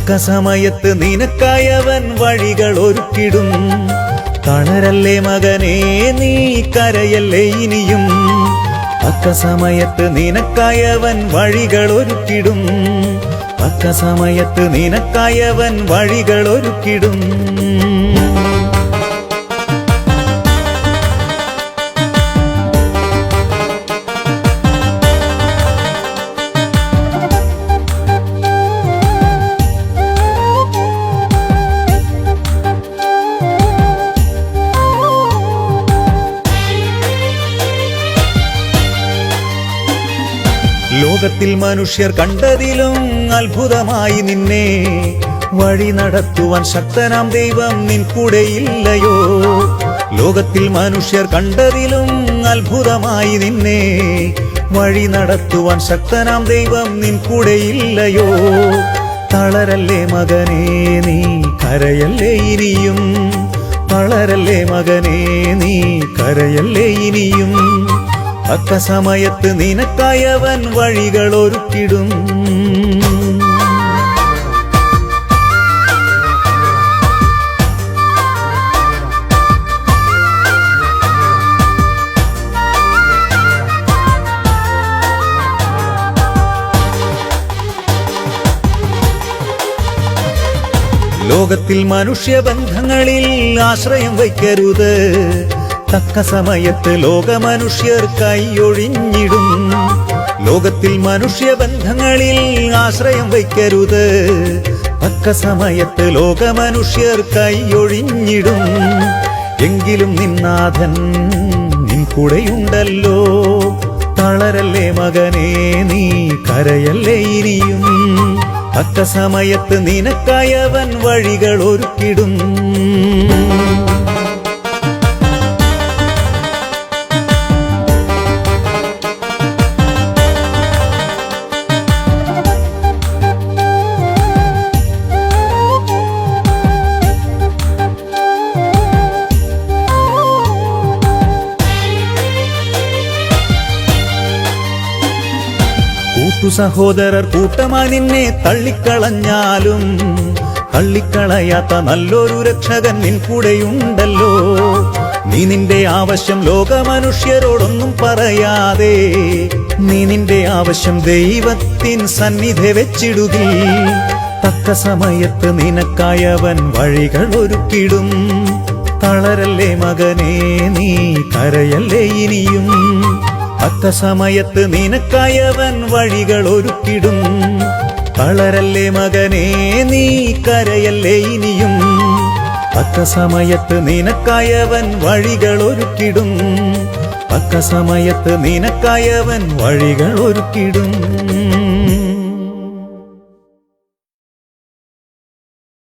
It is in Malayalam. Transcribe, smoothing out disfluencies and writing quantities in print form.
തക്ക സമയത്ത് നിനക്കായവൻ വഴികൾ ഒരുക്കിടും. തളരല്ലേ മകനേ നീ കരയല്ലേ ഇനിയും. തക്ക സമയത്ത് നിനക്കായവൻ വഴികൾ ഒരുക്കിടും. തക്ക സമയത്ത് നിനക്കായവൻ വഴികൾ ഒരുക്കിടും. ലോകത്തിൽ മനുഷ്യർ കണ്ടതിലും അത്ഭുതമായി നിന്നെ വഴി നടത്തുവാൻ ശക്തനാം ദൈവം നിൻ കൂടെയില്ലയോ. ലോകത്തിൽ മനുഷ്യർ കണ്ടതിലും അത്ഭുതമായി നിന്നെ വഴി നടത്തുവാൻ ശക്തനാം ദൈവം നിൻ കൂടെയില്ലയോ. തളരല്ലേ മകനേ നീ കരയല്ലേ ഇനിയും. തളരല്ലേ മകനേ നീ കരയല്ലേ ഇനിയും. തക്ക സമയത്ത് നിനക്കായവൻ വഴികൾ ഒരുക്കിടും. ലോകത്തിൽ മനുഷ്യബന്ധങ്ങളിൽ ആശ്രയം വയ്ക്കരുത്. തക്ക സമയത്ത് ലോകമനുഷ്യർ കൈയൊഴിഞ്ഞിടും. ലോകത്തിൽ മനുഷ്യബന്ധങ്ങളിൽ ആശ്രയം വയ്ക്കരുത്. തക്ക സമയത്ത് ലോകമനുഷ്യർ കൈയൊഴിഞ്ഞിടും. എങ്കിലും നിന്നാഥൻ നിൻ കൂടെയുണ്ടല്ലോ. തളരല്ലേ മകനേ നീ കരയല്ലേ ഇനിയും. തക്ക സമയത്ത് നിനക്കായവൻ വഴികൾ ഒരുക്കിടും. സഹോദരർ കൂട്ടമായി നിന്നെ തള്ളിക്കളഞ്ഞാലും തള്ളിക്കളയാത്ത നല്ലൊരു രക്ഷകൻ നിൻ കൂടെയുണ്ടല്ലോ. നീ നിന്റെ ആവശ്യം ലോകമനുഷ്യരോടൊന്നും പറയാതെ നീ നിന്റെ ആവശ്യം ദൈവത്തിൻ സന്നിധി വെച്ചിടുകി. തക്ക സമയത്ത് നിനക്കായവൻ വഴികൾ ഒരുക്കിടും. തളരല്ലേ മകനേ നീ കരയല്ലേ ഇനിയും. തക്ക സമയത്ത് നിനക്കായവൻ വഴികൾ ഒരുക്കിടും. തളരല്ലേ മകനേ നീ കരയല്ലേ ഇനിയും. തക്ക സമയത്ത് നിനക്കായവൻ വഴികൾ ഒരുക്കിടും. തക്ക സമയത്ത് നിനക്കായവൻ വഴികൾ ഒരുക്കിടും.